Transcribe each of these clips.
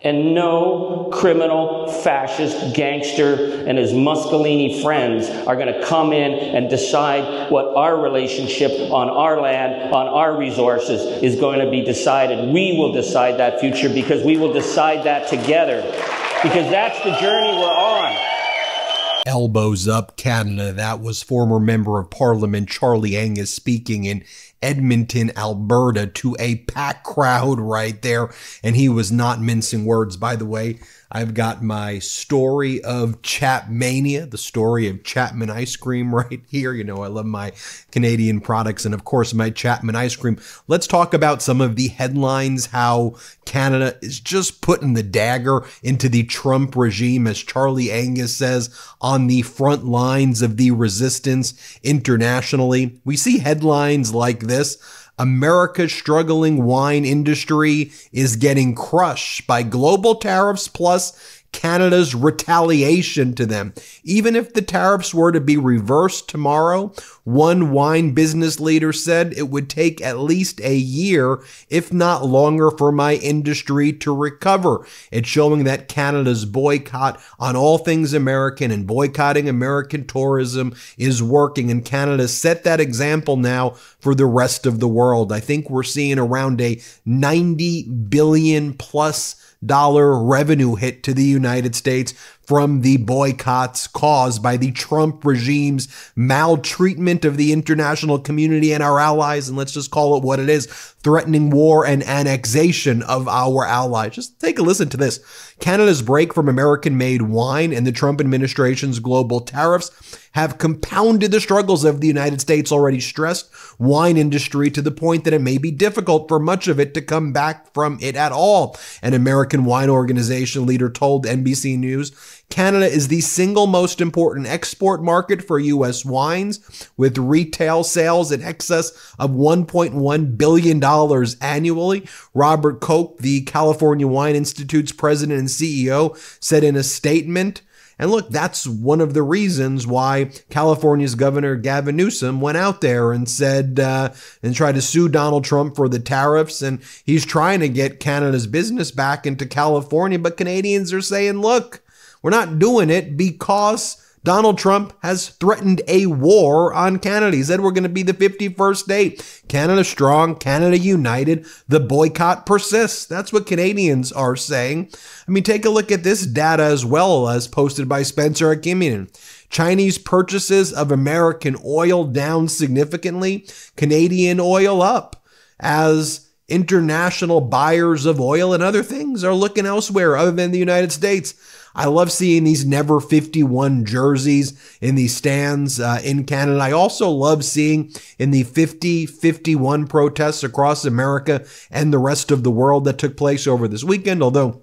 And no criminal, fascist, gangster, and his Mussolini friends are going to come in and decide what our relationship on our land, on our resources, is going to be decided. We will decide that future, because we will decide that together. Because that's the journey we're on. Elbows up, Canada. That was former Member of Parliament Charlie Angus speaking in Edmonton, Alberta, to a packed crowd right there. And he was not mincing words. By the way, I've got my story of Chapmania, the story of Chapman ice cream right here. You know, I love my Canadian products and, of course, my Chapman ice cream. Let's talk about some of the headlines, how Canada is just putting the dagger into the Trump regime, as Charlie Angus says, on the front lines of the resistance internationally. We see headlines like this: America's struggling wine industry is getting crushed by global tariffs plus Canada's retaliation to them. Even if the tariffs were to be reversed tomorrow, one wine business leader said it would take at least a year, if not longer, for my industry to recover. It's showing that Canada's boycott on all things American and boycotting American tourism is working, and Canada set that example now for the rest of the world. I think we're seeing around a $90 billion plus revenue hit to the United States from the boycotts caused by the Trump regime's maltreatment of the international community and our allies. And let's just call it what it is: threatening war and annexation of our allies. Just take a listen to this. Canada's break from American-made wine and the Trump administration's global tariffs have compounded the struggles of the United States' already stressed wine industry to the point that it may be difficult for much of it to come back from it at all. An American wine organization leader told NBC News, Canada is the single most important export market for U.S. wines, with retail sales in excess of $1.1 billion annually. Robert Koch, the California Wine Institute's president and CEO, said in a statement. And look, that's one of the reasons why California's Governor Gavin Newsom went out there and said, and tried to sue Donald Trump for the tariffs. And he's trying to get Canada's business back into California. But Canadians are saying, look, we're not doing it because Donald Trump has threatened a war on Canada. He said we're going to be the 51st state. Canada strong, Canada united. The boycott persists. That's what Canadians are saying. I mean, take a look at this data as well, as posted by Spencer Akimian. Chinese purchases of American oil down significantly. Canadian oil up, as international buyers of oil and other things are looking elsewhere other than the United States. I love seeing these Never 51 jerseys in the stands in Canada. I also love seeing in the 50-51 protests across America and the rest of the world that took place over this weekend, although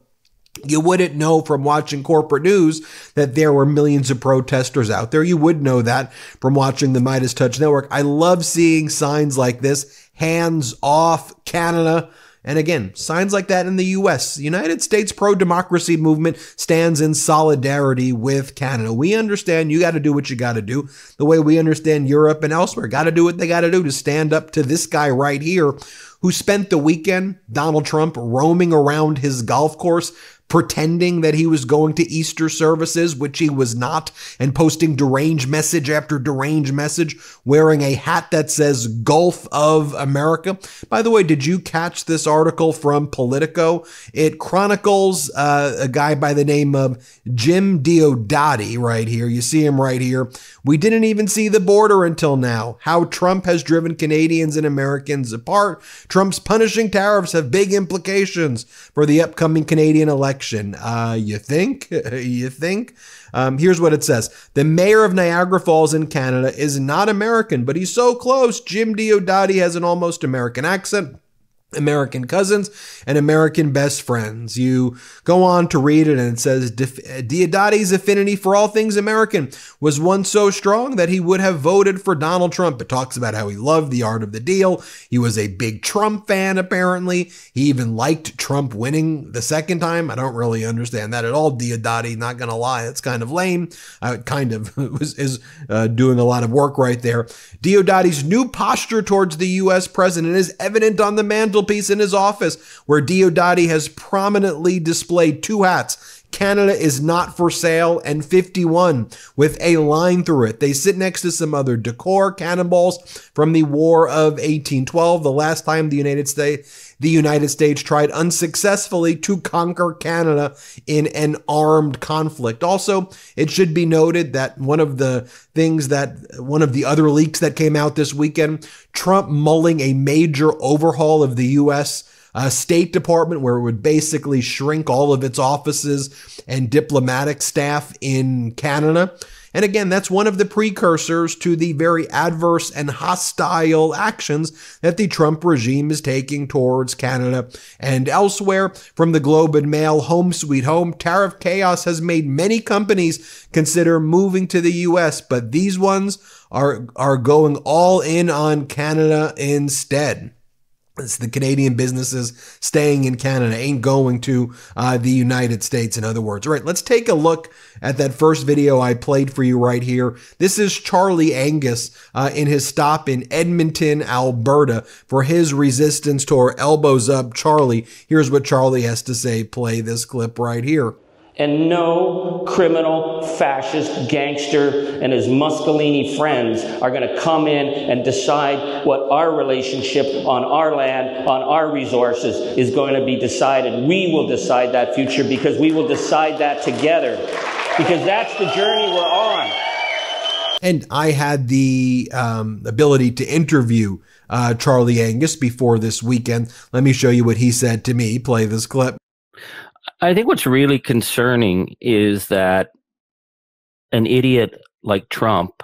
you wouldn't know from watching corporate news that there were millions of protesters out there. You would know that from watching the MeidasTouch Network. I love seeing signs like this, hands off Canada. And again, signs like that in the U.S. The United States pro-democracy movement stands in solidarity with Canada. We understand you got to do what you got to do, the way we understand Europe and elsewhere got to do what they got to do to stand up to this guy right here who spent the weekend, Donald Trump, roaming around his golf course, pretending that he was going to Easter services, which he was not, and posting deranged message after deranged message, wearing a hat that says Gulf of America. By the way, did you catch this article from Politico? It chronicles a guy by the name of Jim Diodati right here. You see him right here. We didn't even see the border until now. How Trump has driven Canadians and Americans apart. Trump's punishing tariffs have big implications for the upcoming Canadian election. You think? You think? Here's what it says. The mayor of Niagara Falls in Canada is not American, but he's so close. Jim Diodati has an almost American accent, American cousins, and American best friends. You go on to read it and it says, Diodati's affinity for all things American was once so strong that he would have voted for Donald Trump. It talks about how he loved the art of the deal. He was a big Trump fan, apparently. He even liked Trump winning the second time. I don't really understand that at all, Diodati, not going to lie. It's kind of lame. Kind of is doing a lot of work right there. Diodati's new posture towards the U.S. president is evident on the mantle mantelpiece in his office, where Diodati has prominently displayed two hats, Canada is not for sale, and 51 with a line through it. They sit next to some other decor, cannonballs from the War of 1812, the last time the United States tried unsuccessfully to conquer Canada in an armed conflict. Also, it should be noted that one of the other leaks that came out this weekend, Trump mulling a major overhaul of the U.S. State Department, where it would basically shrink all of its offices and diplomatic staff in Canada. And again, that's one of the precursors to the very adverse and hostile actions that the Trump regime is taking towards Canada and elsewhere. From the Globe and Mail, home sweet home, tariff chaos has made many companies consider moving to the U.S., but these ones are going all in on Canada instead. It's the Canadian businesses staying in Canada, ain't going to the United States, in other words. All right, let's take a look at that first video I played for you right here. This is Charlie Angus in his stop in Edmonton, Alberta for his resistance tour, Elbows Up Charlie. Here's what Charlie has to say. Play this clip right here. And no criminal, fascist, gangster, and his Mussolini friends are going to come in and decide what our relationship on our land, on our resources is going to be decided. We will decide that future, because we will decide that together, because that's the journey we're on. And I had the ability to interview Charlie Angus before this weekend. Let me show you what he said to me. Play this clip. I think what's really concerning is that an idiot like Trump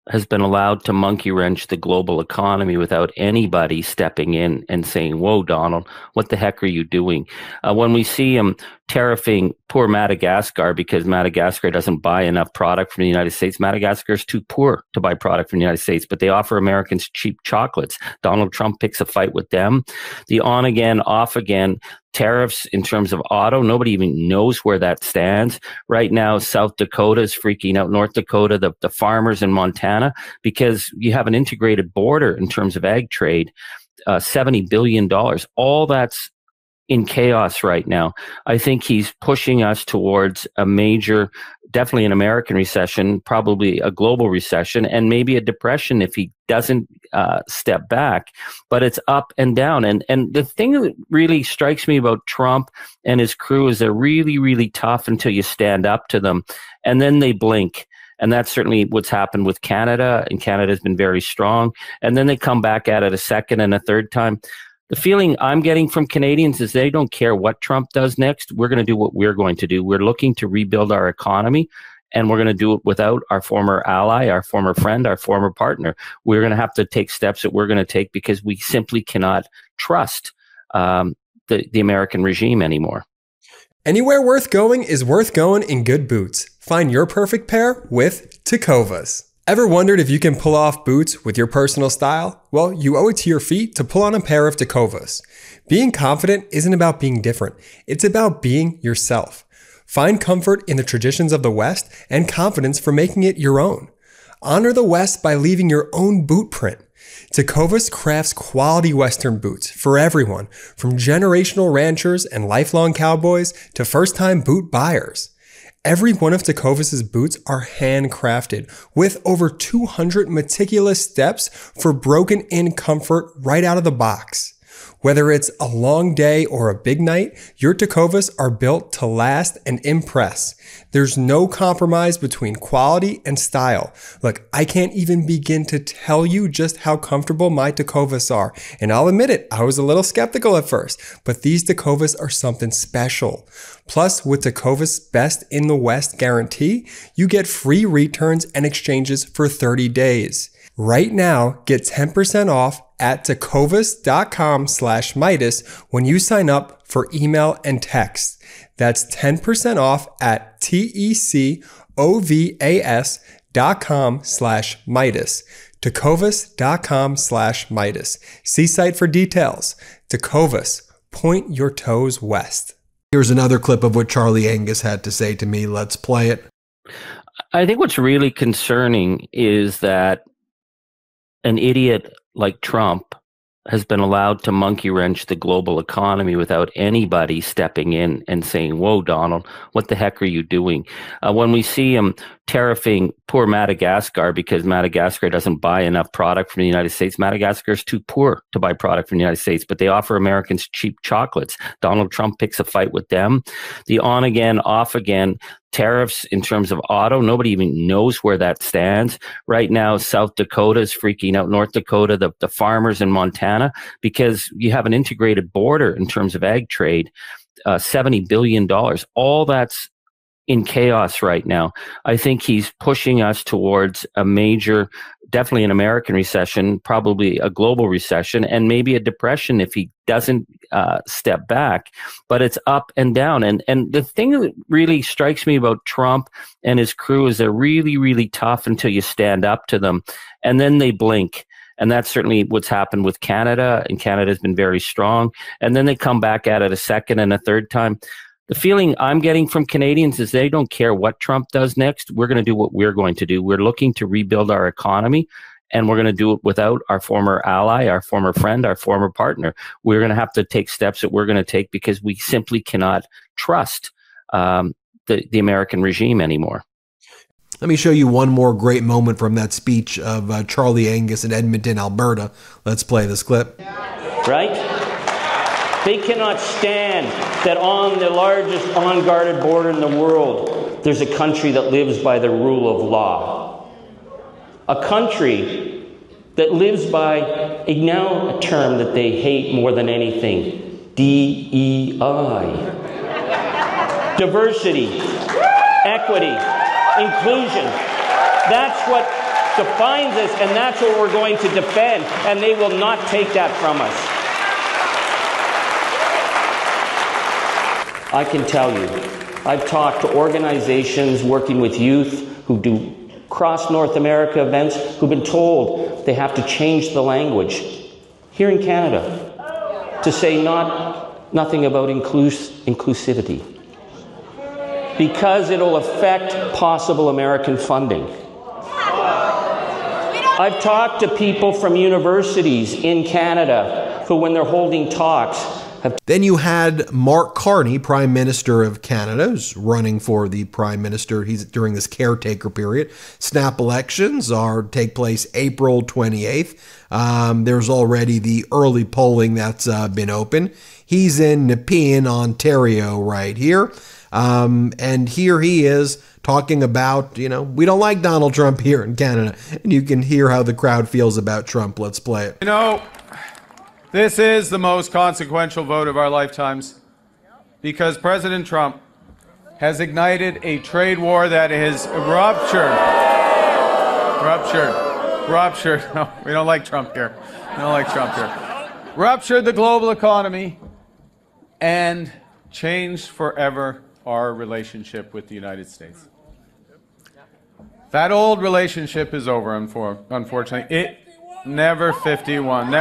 has been allowed to monkey wrench the global economy without anybody stepping in and saying, whoa, Donald, what the heck are you doing? When we see him tariffing poor Madagascar because Madagascar doesn't buy enough product from the United States. Madagascar is too poor to buy product from the United States, but they offer Americans cheap chocolates. Donald Trump picks a fight with them. The on again, off again tariffs in terms of auto, nobody even knows where that stands. Right now, South Dakota is freaking out, North Dakota, the farmers in Montana, because you have an integrated border in terms of ag trade, $70 billion. All that's in chaos right now. I think he's pushing us towards a major, definitely an American recession, probably a global recession, and maybe a depression if he doesn't step back. But it's up and down. And the thing that really strikes me about Trump and his crew is they're really, really tough until you stand up to them, and then they blink. And that's certainly what's happened with Canada, and Canada has been very strong. And then they come back at it a second and a third time. The feeling I'm getting from Canadians is they don't care what Trump does next. We're going to do what we're going to do. We're looking to rebuild our economy, and we're going to do it without our former ally, our former friend, our former partner. We're going to have to take steps that we're going to take because we simply cannot trust the American regime anymore. Anywhere worth going is worth going in good boots. Find your perfect pair with Tecovas. Ever wondered if you can pull off boots with your personal style? Well, you owe it to your feet to pull on a pair of Tecovas. Being confident isn't about being different. It's about being yourself. Find comfort in the traditions of the West and confidence for making it your own. Honor the West by leaving your own boot print. Tecovas crafts quality Western boots for everyone, from generational ranchers and lifelong cowboys to first-time boot buyers. Every one of Tecovas' boots are handcrafted with over 200 meticulous steps for broken-in comfort right out of the box. Whether it's a long day or a big night, your Tecovas are built to last and impress. There's no compromise between quality and style. Look, I can't even begin to tell you just how comfortable my Tecovas are. And I'll admit it, I was a little skeptical at first, but these Tecovas are something special. Plus, with Tecovas Best in the West guarantee, you get free returns and exchanges for 30 days. Right now, get 10% off at tecovas.com/Meidas when you sign up for email and text. That's 10% off at tecovas.com/Meidas. tecovas.com/Meidas. See site for details. Tecovas, point your toes west. Here's another clip of what Charlie Angus had to say to me. Let's play it. I think what's really concerning is that an idiot like Trump has been allowed to monkey wrench the global economy without anybody stepping in and saying, whoa, Donald, what the heck are you doing? When we see him tariffing poor Madagascar because Madagascar doesn't buy enough product from the United States, Madagascar is too poor to buy product from the United States, but they offer Americans cheap chocolates. Donald Trump picks a fight with them. The on again, off again tariffs in terms of auto, nobody even knows where that stands. Right now, South Dakota is freaking out, North Dakota, the farmers in Montana, because you have an integrated border in terms of ag trade, $70 billion. All that's in chaos right now. I think he's pushing us towards a major, definitely an American recession, probably a global recession, and maybe a depression if he doesn't step back. But it's up and down. And the thing that really strikes me about Trump and his crew is they're really, really tough until you stand up to them, and then they blink. And that's certainly what's happened with Canada, and Canada has been very strong. And then they come back at it a second and a third time. The feeling I'm getting from Canadians is they don't care what Trump does next. We're going to do what we're going to do. We're looking to rebuild our economy, and we're going to do it without our former ally, our former friend, our former partner. We're going to have to take steps that we're going to take because we simply cannot trust the American regime anymore. Let me show you one more great moment from that speech of Charlie Angus in Edmonton, Alberta. Let's play this clip. Right? They cannot stand that on the largest unguarded border in the world, there's a country that lives by the rule of law. A country that lives by a term that they hate more than anything, DEI. Diversity, equity, inclusion. That's what defines us, and that's what we're going to defend, and they will not take that from us. I can tell you, I've talked to organizations working with youth who do cross North America events who've been told they have to change the language here in Canada to say nothing about inclusivity because it'll affect possible American funding. I've talked to people from universities in Canada who, when they're holding talks, Then you had Mark Carney, Prime Minister of Canada, who's running for the Prime Minister. He's during this caretaker period. Snap elections take place April 28th. There's already the early polling that's been open. He's in Nepean, Ontario, right here. And here he is talking about, we don't like Donald Trump here in Canada. And you can hear how the crowd feels about Trump. Let's play it. This is the most consequential vote of our lifetimes because President Trump has ignited a trade war that is ruptured. No, we don't like Trump here. Ruptured the global economy and changed forever our relationship with the United States. That old relationship is over, unfortunately. Never 51.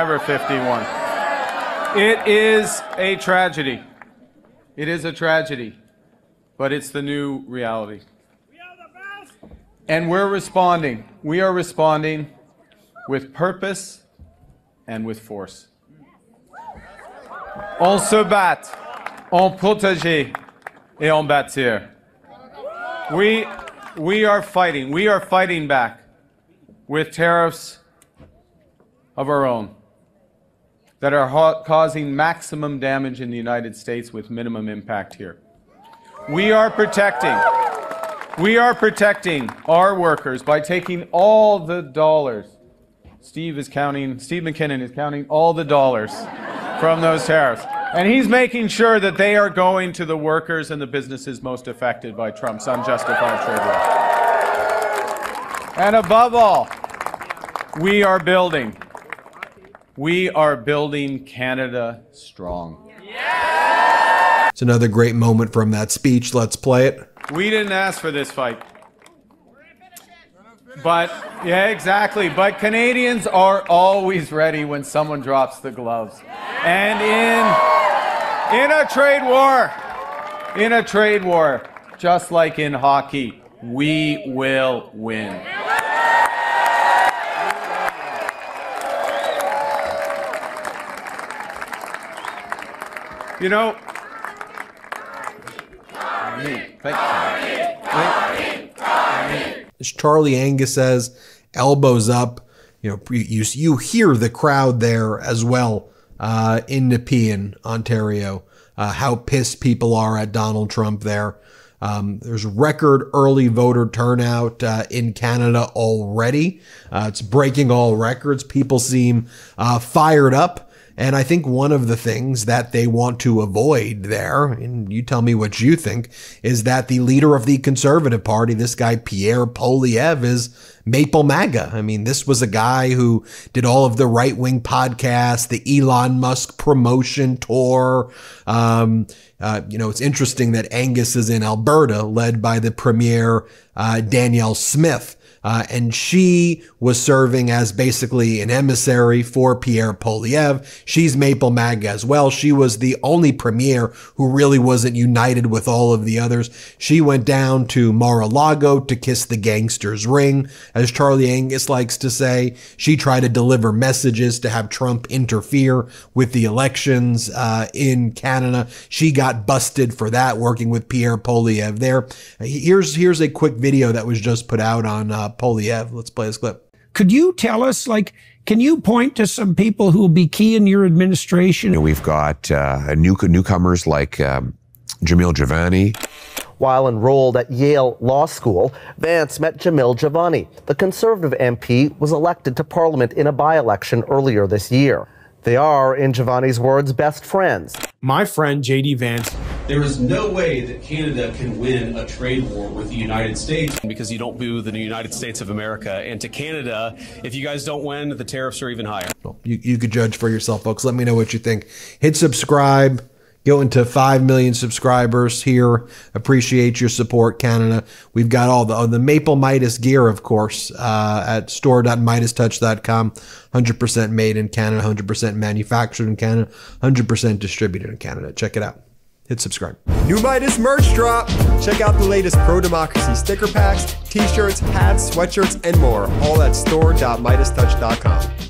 It is a tragedy. But it's the new reality. And we're responding. We are responding with purpose and with force. On se bat, on protéger, et on bâtir. We are fighting. We are fighting back with tariffs of our own that are causing maximum damage in the United States with minimum impact here. We are protecting our workers by taking all the dollars. Steve McKinnon is counting all the dollars from those tariffs. And he's making sure that they are going to the workers and the businesses most affected by Trump's unjustified trade war. And above all, we are building Canada strong. It's another great moment from that speech. Let's play it. We didn't ask for this fight. But, yeah, exactly. But Canadians are always ready when someone drops the gloves. And in a trade war, just like in hockey, we will win. You know, as Charlie Angus says, elbows up. You know, you hear the crowd there as well in Nepean, Ontario, how pissed people are at Donald Trump there. There's record early voter turnout in Canada already. It's breaking all records. People seem fired up. And I think one of the things that they want to avoid there, and you tell me what you think, is that the leader of the Conservative Party, this guy Pierre Poilievre, is Maple MAGA. I mean, this was a guy who did all of the right-wing podcasts, the Elon Musk promotion tour. It's interesting that Angus is in Alberta, led by the Premier Danielle Smith. And she was serving as basically an emissary for Pierre Poilievre. She's Maple MAGA as well. She was the only premier who really wasn't united with all of the others. She went down to Mar-a-Lago to kiss the gangster's ring, as Charlie Angus likes to say. She tried to deliver messages to have Trump interfere with the elections in Canada. She got busted for that, working with Pierre Poilievre there. Here's a quick video that was just put out on Poilievre. Let's play this clip. Could you tell us, can you point to some people who will be key in your administration? You know, we've got newcomers like Jamil Javani. While enrolled at Yale Law School, Vance met Jamil Javani. The Conservative MP was elected to Parliament in a by-election earlier this year. They are, in Javani's words, best friends. My friend, J.D. Vance. There is no way that Canada can win a trade war with the United States. Because you don't boo the United States of America. And to Canada, if you guys don't win, the tariffs are even higher. Well, you could judge for yourself, folks. Let me know what you think. Hit subscribe. Go into 5 million subscribers here. Appreciate your support, Canada. We've got all the Maple Meidas gear, of course, at store.MeidasTouch.com. 100% made in Canada, 100% manufactured in Canada, 100% distributed in Canada. Check it out. Hit subscribe. New Meidas merch drop. Check out the latest pro-democracy sticker packs, t-shirts, hats, sweatshirts, and more. All at store.MeidasTouch.com.